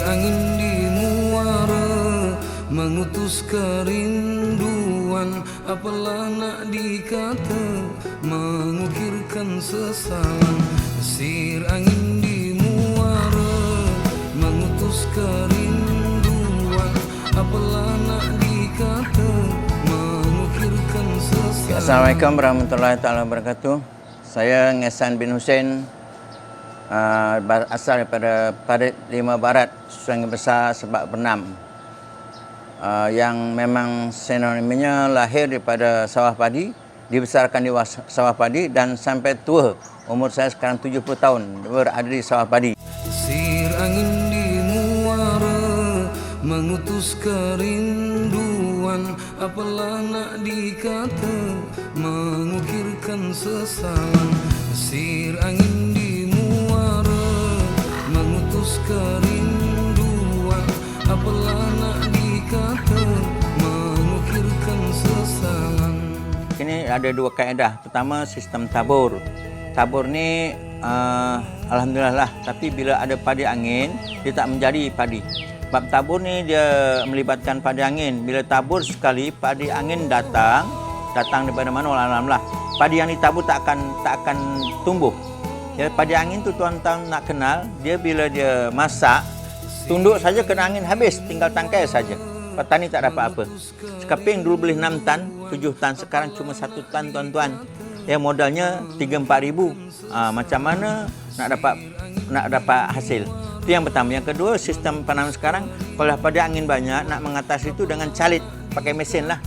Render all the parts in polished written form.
angin di muara mengutus kerinduan, apalah nak dikata mengukirkan sesalan. Desir angin di muara mengutus kerinduan, apalah nak dikata mengukirkan sesalan. Assalamualaikum warahmatullahi wabarakatuh. Saya Ngesan bin Hussein, asal daripada Parit 5 Barat, Sungai Besar, Sebak Bernam, yang memang sinonimnya lahir daripada sawah padi, dibesarkan di sawah padi dan sampai tua. Umur saya sekarang 70 tahun berada di sawah padi. Desir angin di muara mengutus kerinduan, apalah nak dikata mengukirkan sesalan. Desir angin di muara mengutus kerinduan, apalah nak dikata mengukirkan sesalan. Ini ada 2 kaedah. Pertama, sistem tabur. Tabur ni alhamdulillah lah, tapi bila ada padi angin dia tak menjadi padi. Sebab tabur ni dia melibatkan padi angin. Bila tabur sekali padi angin datang daripada mana alhamdulillah. Padi yang ditabur tak akan tumbuh. Ya, padi angin tu tuan-tuan nak kenal, dia bila dia masak tunduk saja kena angin habis, tinggal tangkai saja. Petani tak dapat apa. Sekeping dulu beli 6 tan, 7 tan, sekarang cuma 1 tan tuan-tuan. Ya, modalnya 3-4 ribu. Macam mana nak dapat hasil? Itu yang pertama. Yang kedua, sistem penanam sekarang kalau pada angin banyak, nak mengatasi itu dengan calit, pakai mesin lah.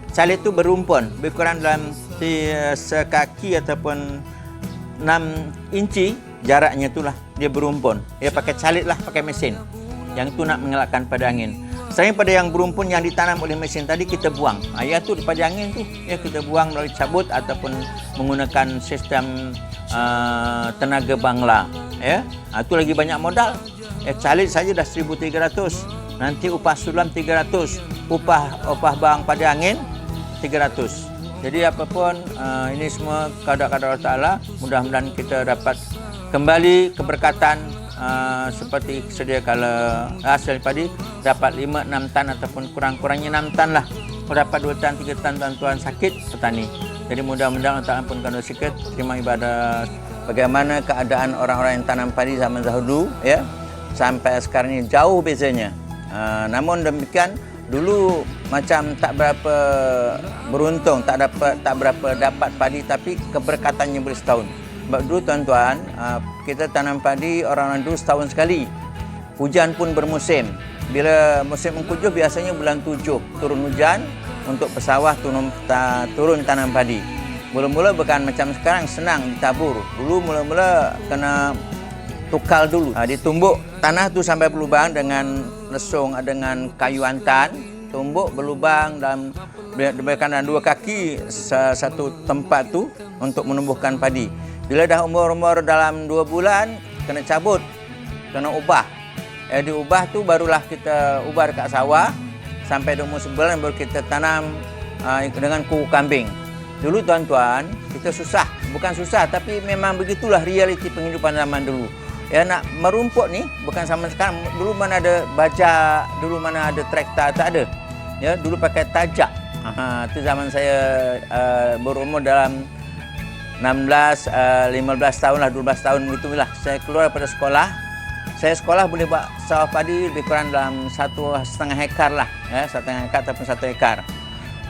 Calit itu berumpun, berkurang dalam sekaki ataupun 6 inci jaraknya itulah dia berumpun. Dia pakai calit lah, pakai mesin. Yang itu nak mengelakkan pada angin. Selain pada yang berumpun yang ditanam oleh mesin tadi kita buang. Ya tu pada angin tu ya kita buang melalui cabut ataupun menggunakan sistem tenaga bangla. Ya, itu lagi banyak modal. Calit saja dah 1.300. Nanti upah sulam 300. Upah bang pada angin 300. Jadi apapun ini semua kehendak Allah Taala, mudah-mudahan kita dapat kembali keberkatan seperti sedia kala hasil padi dapat 5-6 tan ataupun kurang-kurangnya 6 tan lah. Dapat 2 tan 3 tan tuan-tuan sakit petani. Jadi mudah-mudahan Allah Taala ampunkan dosa kita, terima ibadah. Bagaimana keadaan orang-orang yang tanam padi zaman dahulu ya sampai sekarang ini jauh bezanya. Namun demikian dulu macam tak berapa beruntung, tak berapa dapat padi, tapi keberkatannya boleh setahun. Sebab dulu tuan-tuan, kita tanam padi orang-orang dulu setahun sekali. Hujan pun bermusim. Bila musim mengkujuh biasanya bulan 7 turun hujan untuk pesawah turun tanam padi. Mula-mula bukan macam sekarang senang ditabur. Dulu mula-mula kena tukal dulu. Ditumbuk tanah tu sampai berlubang dengan lesung, dengan kayu antan. Tumbuk berlubang dalam 2 kaki satu tempat tu untuk menumbuhkan padi. Bila dah umur dalam 2 bulan, kena cabut, kena ubah. Diubah tu barulah kita ubah dekat sawah. Sampai umur sebulan baru kita tanam dengan kuku kambing. Dulu tuan-tuan, kita susah. Bukan susah, tapi memang begitulah realiti penghidupan zaman dulu. Ya, nak merumput ni, bukan sama sekarang. Dulu mana ada baja, dulu mana ada traktor, tak ada. Ya, dulu pakai tajak. Itu zaman saya berumur dalam 16, 15 tahun lah, 12 tahun itulah saya keluar daripada sekolah. Saya sekolah boleh buat sawah padi lebih kurang dalam 1,5 hektar lah, ya, 1,5 hektar ataupun 1 hektar.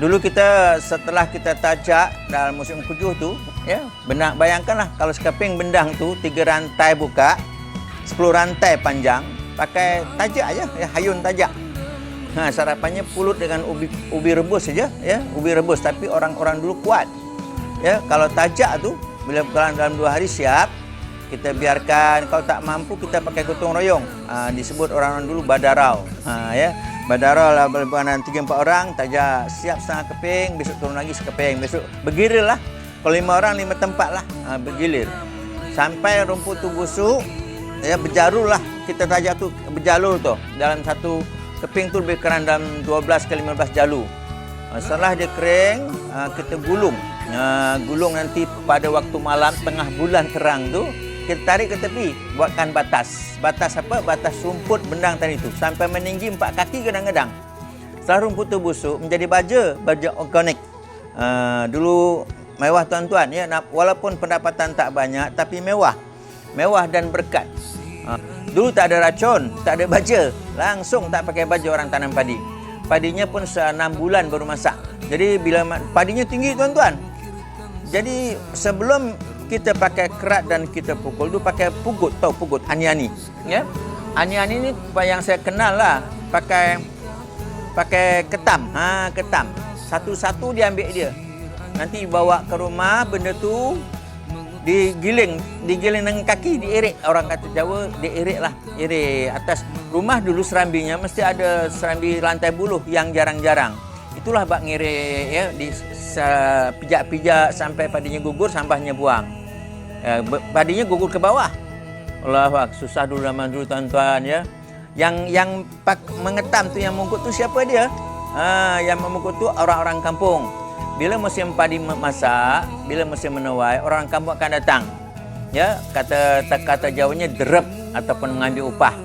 Dulu kita setelah kita tajak dalam musim kujuh tu, ya, bayangkanlah kalau sekeping bendang tu 3 rantai buka, 10 rantai panjang, pakai tajak aja, ya, hayun tajak. Sarapannya pulut dengan ubi rebus saja, ya, ubi rebus, tapi orang-orang dulu kuat. Ya, kalau tajak tu bila dalam 2 hari siap, kita biarkan. Kalau tak mampu kita pakai gotong royong. Disebut orang dulu badarau. Ya, badarau lah berbuanan 3-4 orang, tajak siap setengah keping, besok turun lagi sekeping, besok bergilir lah. Kalau 5 orang 5 tempat lah bergilir. Sampai rumput tu busuk, ya, berjalur lah. Kita tajak tu berjalur tu. Dalam satu keping tu lebih kurang dalam 12 ke 15 jalur. Setelah dia kering, kita gulung. Gulung nanti pada waktu malam tengah bulan terang tu kita tarik ke tepi, buatkan batas. Batas apa? Batas rumput bendang tadi itu sampai meninggi 4 kaki kadang-kadang. Setelah rumput itu busuk menjadi baja organik. Dulu mewah tuan-tuan ya, walaupun pendapatan tak banyak tapi mewah dan berkat. Dulu tak ada racun, tak ada baja, langsung tak pakai baja orang tanam padi. Padinya pun 6 bulan baru masak. Jadi bila padinya tinggi tuan-tuan. Jadi sebelum kita pakai kerat dan kita pukul tu pakai pugut, tahu pugut, aniani ya. Aniani ni yang saya kenal lah, pakai ketam. Ketam. Satu-satu dia ambil dia. Nanti bawa ke rumah, benda tu digiling dengan kaki, diirik. Orang kata Jawa, diirik lah. Irik atas rumah dulu serambinya mesti ada serambi lantai buluh yang jarang-jarang. Itulah bak ngirik ya, di pijak-pijak sampai padinya gugur, sampahnya buang. Padinya gugur ke bawah. Allah, susah dulu zaman dulu tuan-tuan ya. Yang mengetam tu, yang mengukut tu siapa dia? Yang memukul tu orang-orang kampung. Bila musim padi masak, bila musim menuai, orang kampung akan datang. Ya, kata Jawanya derep ataupun mengambil upah.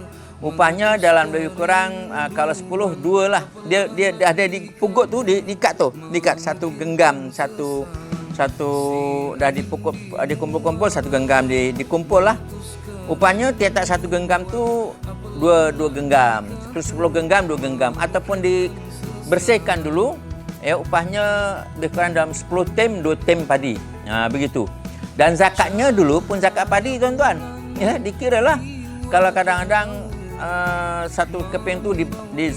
Upahnya dalam lebih kurang kalau 10 2 lah. Dia ada di pugut tu, diikat satu genggam, satu dah dipukul, dikumpul-kumpul satu genggam, dikumpul lah. Upahnya tiap satu genggam tu dua genggam, 10 genggam 2 genggam, ataupun dibersihkan dulu. Ya, upahnya lebih kurang dalam 10 tem 2 tem padi. Begitu. Dan zakatnya dulu pun zakat padi tuan-tuan. Ya, dikiralah. Kalau kadang-kadang satu keping tu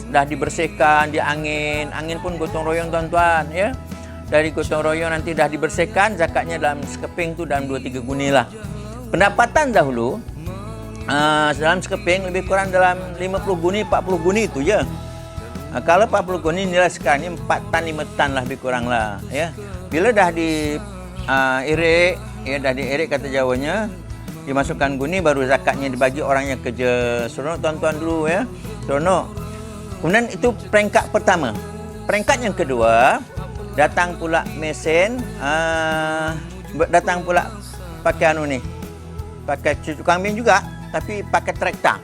dah dibersihkan, angin pun gotong royong tuan-tuan ya. Dari gotong royong nanti dah dibersihkan, zakatnya dalam sekeping tu dalam 2-3 guni lah. Pendapatan dahulu dalam sekeping lebih kurang dalam 50 guni, 40 guni itu je. Kalau 40 guni nilai sekarang ni 4 tan 5 tan lah lebih kurang lah ya. Bila dah irik ya, dah diirik kata Jawanya, dimasukkan guni, baru zakatnya dibagi orang yang kerja. Seronok tuan-tuan dulu ya. Seronok. Kemudian itu peringkat pertama. Peringkat yang kedua, datang pula mesin, datang pula pakai pakai cucuk kambing juga, tapi pakai traktor.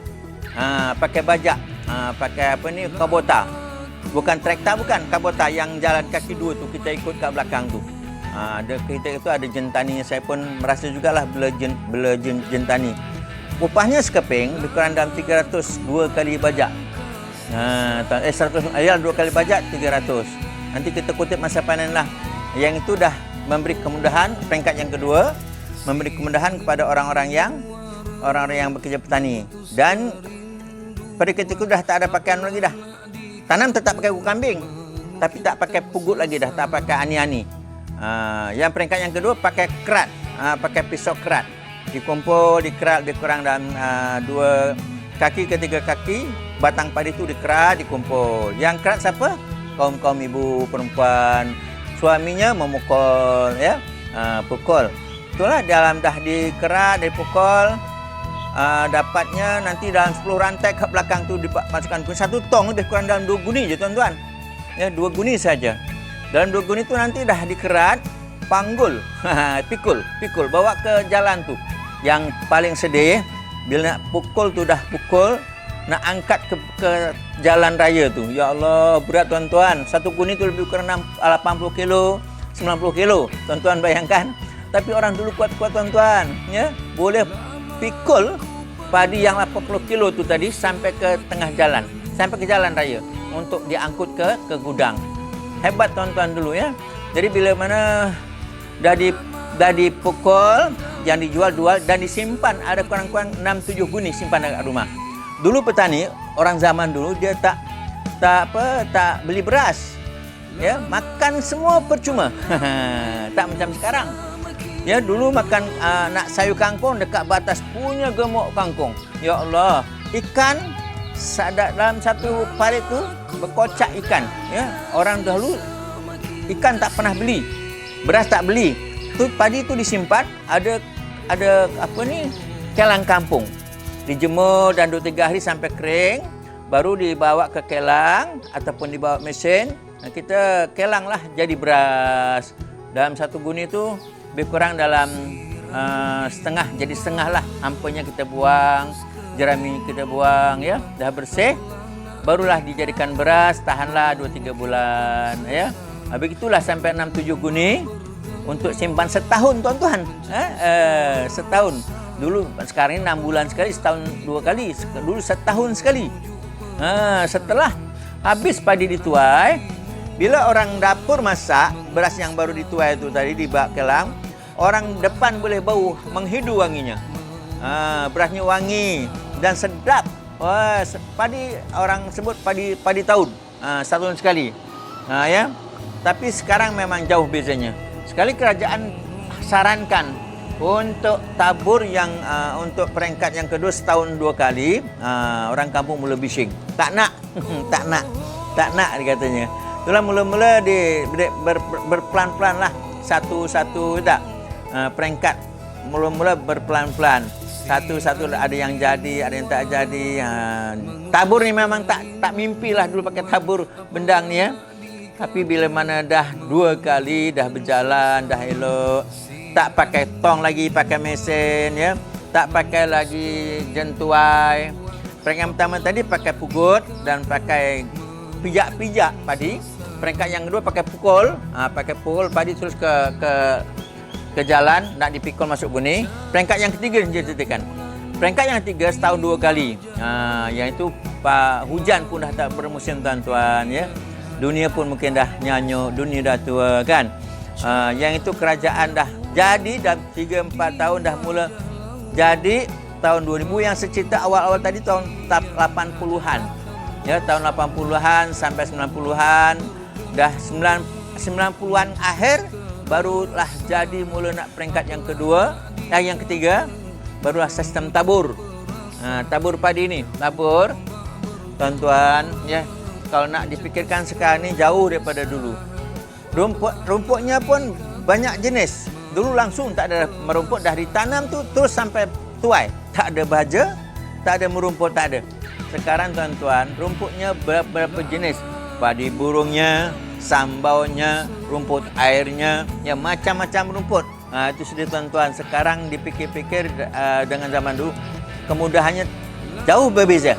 Pakai bajak, pakai kabota. Bukan traktor, bukan kabota yang jalan kaki dua tu, kita ikut kat belakang tu. Kita itu ada jentaninya. Saya pun merasa jugalah bela jentani. Upahnya sekeping lebih kurang dalam 300 2 kali bajak. 100 ayal 2 kali bajak 300. Nanti kita kutip masa panen lah. Yang itu dah memberi kemudahan. Peringkat yang kedua, memberi kemudahan kepada orang-orang yang bekerja petani. Dan pada ketika itu dah tak ada pakaian lagi dah. Tanam tetap pakai kuku kambing, tapi tak pakai pugut lagi dah, tak pakai ani-ani. Yang peringkat yang kedua pakai kerat, pakai pisau kerat. Dikumpul, dikerat, dikurang dalam 2 kaki ke 3 kaki. Batang padi itu dikerat, dikumpul. Yang kerat siapa? Kaum ibu, perempuan. Suaminya memukul, ya, pukul. Itulah dalam dah dikerat, dipukul. Dapatnya nanti dalam 10 rantai ke belakang tu dimasukkan guni. 1 tong lebih kurang dalam 2 guni je tuan-tuan. Ya, 2 guni saja. Dalam 2 guni tu nanti dah dikerat, panggul, pikul, bawa ke jalan tu. Yang paling sedih, bila nak pukul tu dah pukul, nak angkat ke jalan raya tu. Ya Allah, berat tuan-tuan. 1 guni tu lebih kurang 80 kilo, 90 kilo. Tuan-tuan bayangkan. Tapi orang dulu kuat-kuat tuan-tuan. Ya, boleh pikul padi yang 80 kilo tu tadi sampai ke tengah jalan, sampai ke jalan raya untuk diangkut ke gudang. Hebat tuan-tuan dulu ya. Jadi bila mana dah dipukul, yang dijual dan disimpan, ada kurang-kurang 6-7 guni simpan dekat rumah. Dulu petani, orang zaman dulu dia tak beli beras. Ya, makan semua percuma. Tak macam sekarang. Ya, dulu makan nak sayur kangkung dekat batas punya gemuk kangkung. Ya Allah, ikan dalam satu parit tu berkocak ikan. Ya, orang dahulu ikan tak pernah beli, beras tak beli. Tu padi tu disimpan, ada kelang kampung. Dijemur dan 2-3 hari sampai kering, baru dibawa ke kelang ataupun dibawa mesin. Nah, kita kelang lah jadi beras. Dalam 1 guni tu lebih kurang dalam setengah, jadi setengah lah. Hampanya kita buang, jerami kita buang, ya, dah bersih. Barulah dijadikan beras, tahanlah 2-3 bulan, ya. Begitulah sampai 6-7 guni untuk simpan setahun, tuan-tuan. Setahun. Dulu, sekarang ini 6 bulan sekali, setahun 2 kali. Dulu setahun sekali. Setelah habis padi dituai, bila orang dapur masak beras yang baru dituai itu tadi di bak kelang, orang depan boleh bau, menghidu wanginya. Berasnya wangi dan sedap. Padi orang sebut padi tahun, setahun sekali. Ya. Tapi sekarang memang jauh bezanya. Sekali kerajaan sarankan untuk tabur yang untuk peringkat yang kedua setahun 2 kali, orang kampung mula bising. Tak nak, tak nak dikatanya. Itulah mula-mula berpelan-pelan lah, satu-satu tak. Peringkat mula-mula berpelan-pelan. Satu-satu ada yang jadi, ada yang tak jadi. Tabur ni memang tak mimpilah dulu pakai tabur bendang ni, ya. Tapi bila mana dah 2 kali dah berjalan, dah elok, tak pakai tong lagi, pakai mesin, ya. Tak pakai lagi jentuai. Peringkat pertama tadi pakai pugut dan pakai pijak-pijak padi. Peringkat yang kedua pakai pukul, padi terus ke jalan, nak dipikul masuk guni. Peringkat yang ketiga dia ceritakan. Peringkat yang ketiga setahun 2 kali. Yang itu hujan pun dah tak bermusim, tuan-tuan, ya. Dunia pun mungkin dah nyanyuk, dunia dah tua, kan. Yang itu kerajaan dah jadi, dah 3-4 tahun dah mula jadi. Tahun 2000 yang secerita awal-awal tadi tahun 80-an. Ya, tahun 80-an sampai 90-an, dah 90-an akhir barulah jadi mula nak peringkat yang kedua, yang ketiga barulah sistem tabur. Tabur padi ni, tabur, tuan-tuan, ya. Kalau nak dipikirkan sekarang ni jauh daripada dulu. Rumputnya pun banyak jenis. Dulu langsung tak ada merumput, dah ditanam tu terus sampai tuai. Tak ada baja, tak ada merumput, tak ada. Sekarang, tuan-tuan, rumputnya berapa jenis. Padi burungnya, sambaunya, rumput airnya, ya, macam-macam rumput. Itu sudah, tuan-tuan. Sekarang dipikir-pikir dengan zaman dulu, kemudahannya jauh berbeza.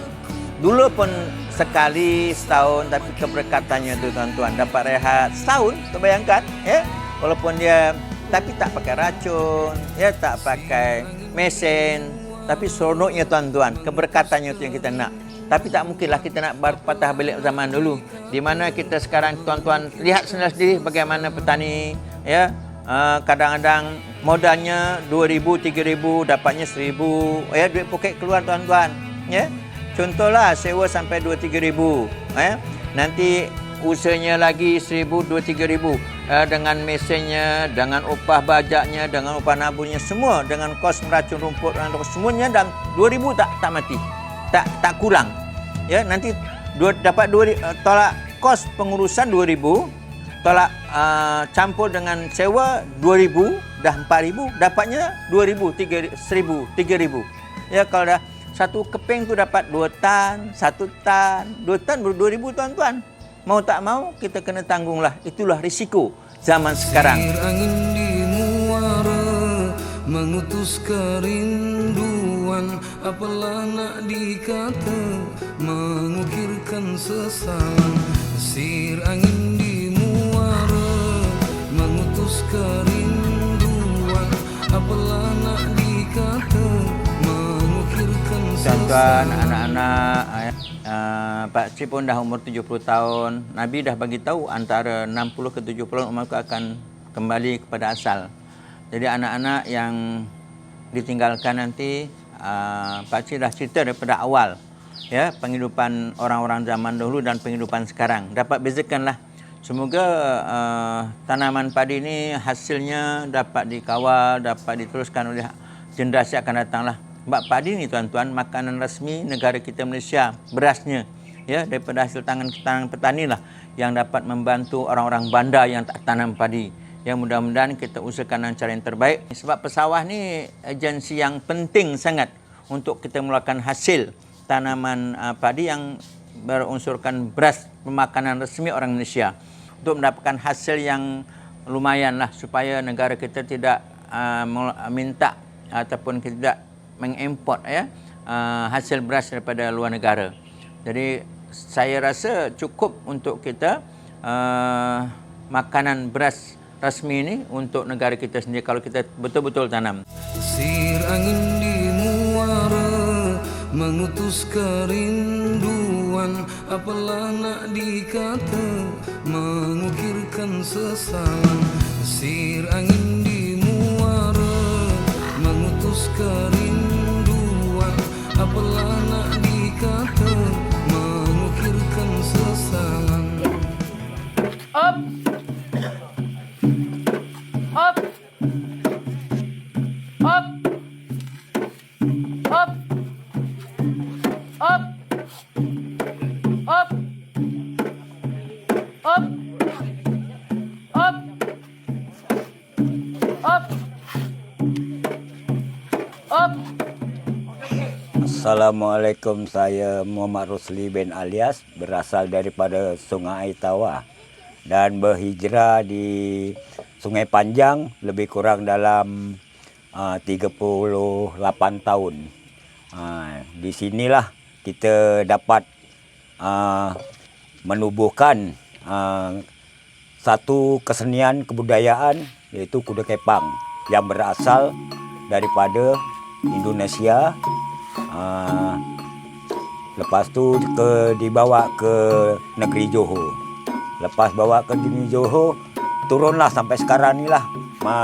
Dulu pun sekali setahun, tapi keberkatannya tu, tuan-tuan, dapat rehat setahun, terbayangkan, ya. Walaupun dia, tapi tak pakai racun, ya, tak pakai mesin, tapi seronoknya, tuan-tuan, keberkatannya tu yang kita nak. Tapi tak mungkinlah kita nak patah balik zaman dulu, di mana kita sekarang, tuan-tuan, lihat sendiri bagaimana petani, ya. Kadang-kadang modalnya 2,000, 3,000, dapatnya 1,000, ya, duit poket keluar, tuan-tuan, ya. Contohlah sewa sampai 2-3 ribu, nanti usahanya lagi 1,000, 2-3 ribu, dengan mesinnya, dengan upah bajaknya, dengan upah naburnya, semua dengan kos meracun rumput, semuanya, dan 2,000 tak mati, tak kurang, ya. Nanti dapat tolak kos pengurusan 2,000, tolak campur dengan sewa 2,000, dah 4,000, dapatnya 2,000, 1,000, 3,000, ya. Kalau dah satu keping tu dapat 2 tan, 1 tan, 2 tan baru 2,000, tuan-tuan. Mau tak mau kita kena tanggunglah. Itulah risiko zaman sekarang. Angin di muara mengutus kerinduan, apalah nak dikata, mengukirkan sesalan. Desir angin di muara mengutus kerinduan, apalah nak dikata, tuan-tuan, anak-anak, Pak Cik pun dah umur 70 tahun. Nabi dah bagi tahu antara 60 ke 70 umatku akan kembali kepada asal. Jadi anak-anak yang ditinggalkan nanti, Pak Cik dah cerita daripada awal, ya, penghidupan orang-orang zaman dahulu dan penghidupan sekarang. Dapat bezakanlah. Semoga tanaman padi ini hasilnya dapat dikawal, dapat diteruskan oleh generasi akan datanglah. Sebab padi ni, tuan-tuan, makanan rasmi negara kita Malaysia, berasnya, ya, daripada hasil tangan petani lah yang dapat membantu orang-orang bandar yang tak tanam padi. Ya, mudah-mudahan kita usahakan dengan cara yang terbaik. Sebab pesawah ni agensi yang penting sangat untuk kita mengeluarkan hasil tanaman padi yang berunsurkan beras pemakanan resmi orang Malaysia, untuk mendapatkan hasil yang lumayan lah, supaya negara kita tidak minta ataupun kita tidak mengimport ya hasil beras daripada luar negara. Jadi saya rasa cukup untuk kita makanan beras rasmi ini untuk negara kita sendiri kalau kita betul-betul tanam. Desir angin di muara mengutus kerinduan, apalah nak dikata mengukirkan sesalan. Desir angin di muara mengutus kerinduan, apalah nak dikata mengukirkan sesalan. Up. Up. Up. Up. Up. Up. Up. Up. Up. Up. Assalamualaikum, saya Muhammad Rusli bin Alias, berasal daripada Sungai Tawa dan berhijrah di Sungai Panjang lebih kurang dalam 38 tahun. Di sinilah kita dapat menubuhkan satu kesenian kebudayaan, yaitu kuda kepang yang berasal daripada Indonesia. Lepas tu dibawa ke negeri Johor. Lepas bawa ke negeri Johor, turunlah sampai sekarang ni lah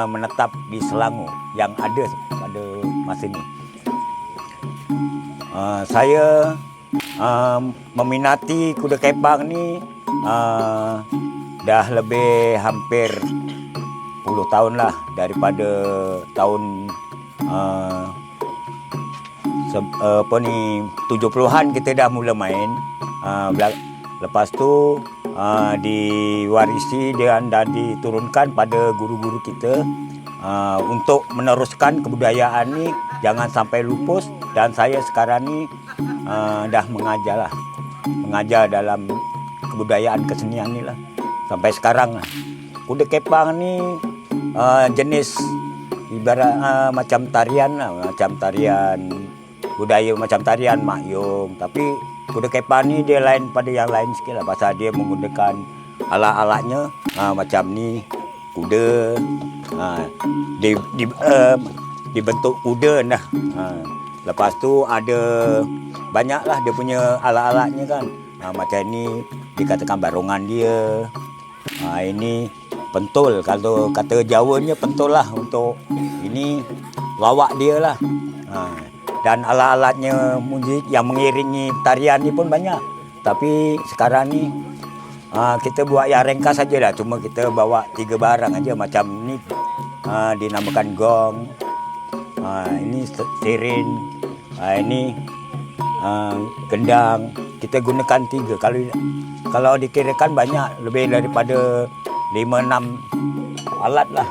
menetap di Selangor yang ada pada masa ni. Saya meminati kuda kepang ni dah lebih hampir 10 tahun lah, daripada tahun 70-an kita dah mula main. Lepas tu diwarisi dan diturunkan pada guru-guru kita untuk meneruskan kebudayaan ni jangan sampai lupus. Dan saya sekarang ni dah mengajar dalam kebudayaan kesenian ni lah sampai sekarang lah. Kuda kepang ni jenis ibarat macam tarian lah, macam tarian budaya, macam tarian makyong. Tapi kuda kepang ni dia lain pada yang lain sikit lah, pasal dia menggunakan alat-alatnya macam ni kuda, dibentuk kuda dah. Lepas tu ada banyak lah dia punya alat-alatnya kan. Macam ni dikatakan barongan dia. Ini pentul, kalau kata Jawanya pentul lah. Untuk ini lawak dia lah. Dan alat-alatnya muzik yang mengiringi tarian ni pun banyak. Tapi sekarang ni kita buat yang ringkas saja lah. Cuma kita bawa 3 barang aja. Macam ni dinamakan gong, ini sirin, ini gendang. Kita gunakan 3. Kalau dikirakan banyak, lebih daripada 5-6 alat lah.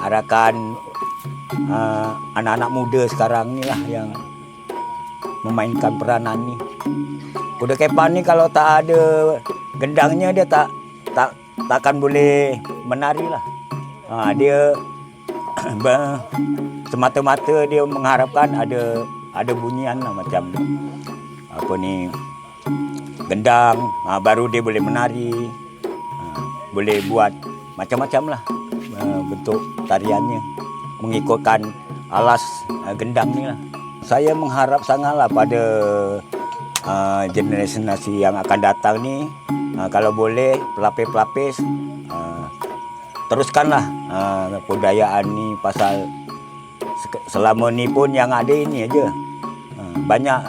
Harapan anak-anak muda sekarang ni lah yang memainkan peranan ni. Kuda kepang ni kalau tak ada gendangnya dia takkan boleh menari lah. Dia semata-mata dia mengharapkan ada bunyian lah, macam apa ni gendang, baru dia boleh menari. Boleh buat macam-macam lah bentuk tariannya mengikutkan alas gendang ni lah. Saya mengharap sangatlah pada generasi yang akan datang ni, kalau boleh pelapis-pelapis teruskanlah kebudayaan ni, pasal selama ni pun yang ada ini aja. Banyak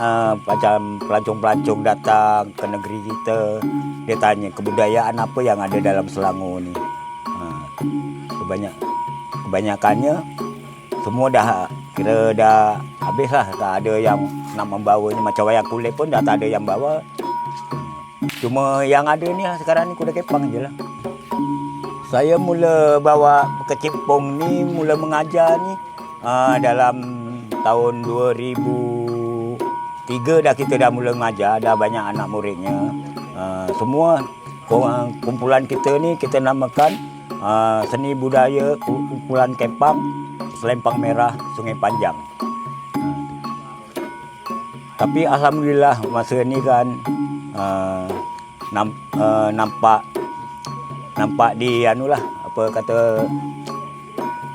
macam pelancong-pelancong datang ke negeri kita, dia tanya kebudayaan apa yang ada dalam Selangor ni. Kebanyakannya semua dah kira dah habis lah, tak ada yang nak membawanya. Macam wayang kulit pun dah tak ada yang bawa. Cuma yang ada ni lah sekarang ni kuda kepang je lah. Saya mula bawa kecimpung ni, mula mengajar ni dalam tahun 2003 dah, kita dah mula mengajar, dah banyak anak muridnya. Semua kumpulan kita ni kita namakan seni budaya kumpulan Kepang, Selempang Merah, Sungai Panjang. Tapi alhamdulillah masa ni kan nampak di anulah apa kata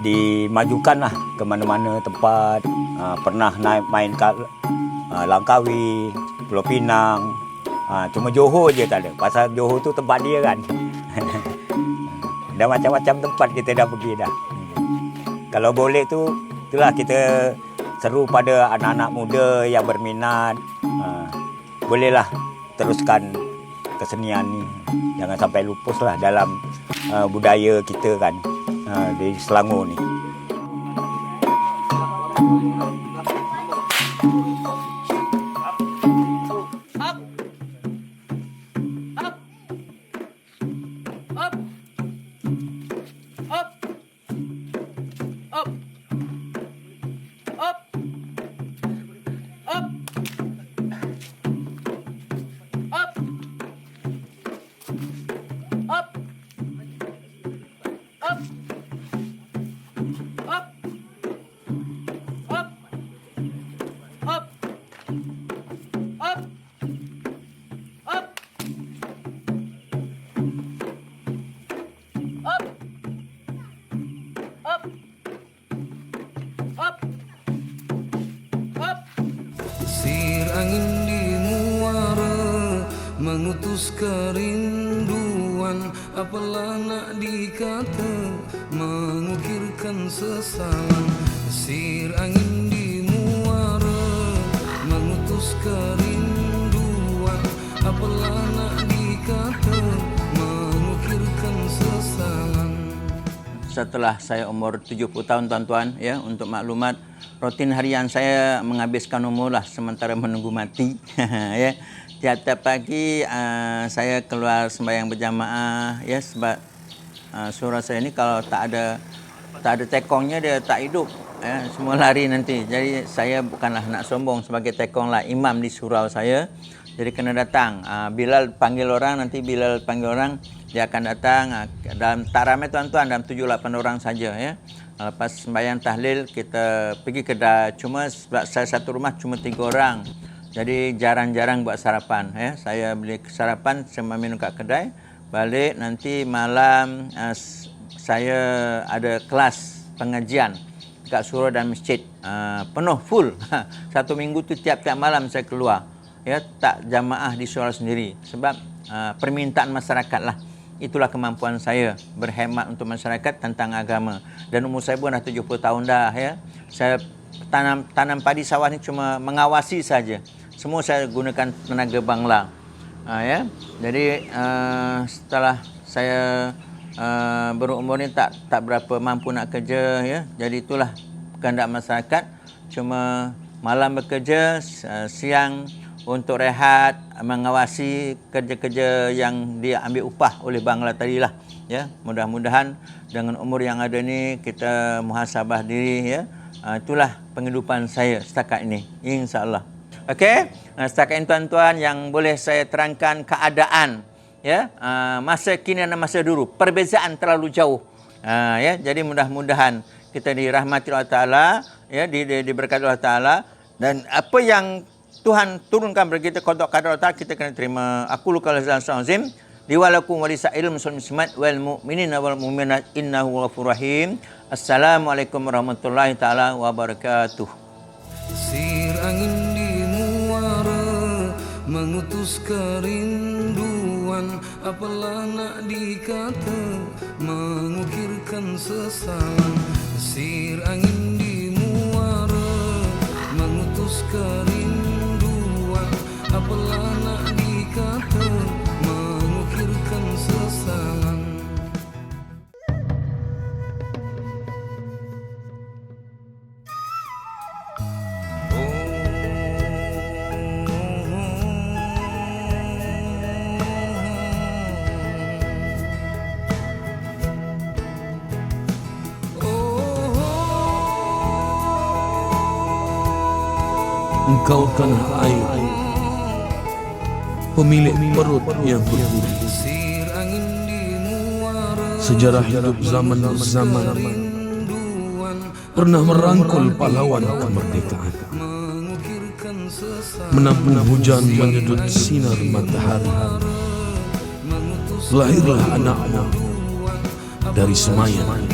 dimajukan lah ke mana-mana tempat. Pernah naik main kat Langkawi, Pulau Pinang. Cuma Johor je tak ada. Pasal Johor tu tempat dia kan. Dah macam-macam tempat kita dah pergi dah. Kalau boleh tu, itulah kita seru pada anak-anak muda yang berminat. Bolehlah teruskan kesenian ni. Jangan sampai lupus lah dalam budaya kita kan di Selangor ni. Desir angin di muara mengutus kerinduan, apalah nak dikata mengukirkan sesalan. Desir angin di muara mengutus kerinduan, apalah nak dikata mengukirkan sesalan. Setelah saya umur 70 tahun tuan-tuan, ya, untuk maklumat, rutin harian saya menghabiskan umur lah sementara menunggu mati. Ya, tiap-tiap pagi saya keluar sembahyang berjamaah, ya, sebab surau saya ni kalau tak ada tekongnya dia tak hidup, ya, semua lari nanti. Jadi saya bukanlah nak sombong sebagai tekong lah, imam di surau saya. Jadi kena datang. Bilal panggil orang, nanti Bilal panggil orang, dia akan datang. Dalam tak ramai tuan-tuan, dalam 7-8 orang saja, ya. Lepas sembahyang tahlil kita pergi kedai. Cuma sebab saya satu rumah cuma 3 orang. Jadi jarang-jarang buat sarapan, ya. Saya beli sarapan, saya minum kat kedai. Balik nanti malam saya ada kelas pengajian dekat surau dan masjid. Penuh full. Satu minggu tu tiap-tiap malam saya keluar. Ya, tak jamaah di surau sendiri sebab permintaan masyarakat lah. Itulah kemampuan saya berkhidmat untuk masyarakat tentang agama. Dan umur saya pun dah 70 tahun dah, ya. Saya tanam padi sawah ni cuma mengawasi saja. Semua saya gunakan tenaga bangla. Ya. Jadi setelah saya berumur ni tak berapa mampu nak kerja, ya. Jadi itulah kehendak masyarakat, cuma malam bekerja, siang untuk rehat, mengawasi kerja-kerja yang dia ambil upah oleh bangla tadilah, ya. Mudah-mudahan dengan umur yang ada ni kita muhasabah diri, ya. Itulah penghidupan saya setakat ini, insya-Allah. Okey, setakat ini tuan-tuan yang boleh saya terangkan keadaan, ya, masa kini dan masa dulu, perbezaan terlalu jauh. Ya, jadi mudah-mudahan kita dirahmati Allah Taala, ya, diberkati Allah Taala, dan apa yang Tuhan turunkan bagi kita qada qadar Allah, kita kena terima. Aku lukal azim liwalakum walisail muslimat wal mu'minina wal mu'minat innahu ghafurur rahim. Assalamualaikum warahmatullahi taala wabarakatuh. Desir angin di muara mengutus kerinduan, apalah nak dikata mengukirkan sesalan. Desir angin di muara mengutus kerinduan, apalah nak dikata mengukirkan sesalan. Engkau tanah air, pemilik perut yang berbudi. Sejarah hidup zaman berzaman pernah merangkul pahlawan kemerdekaan, menampung hujan menyedot sinar matahari. Lahirlah anakmu dari semayan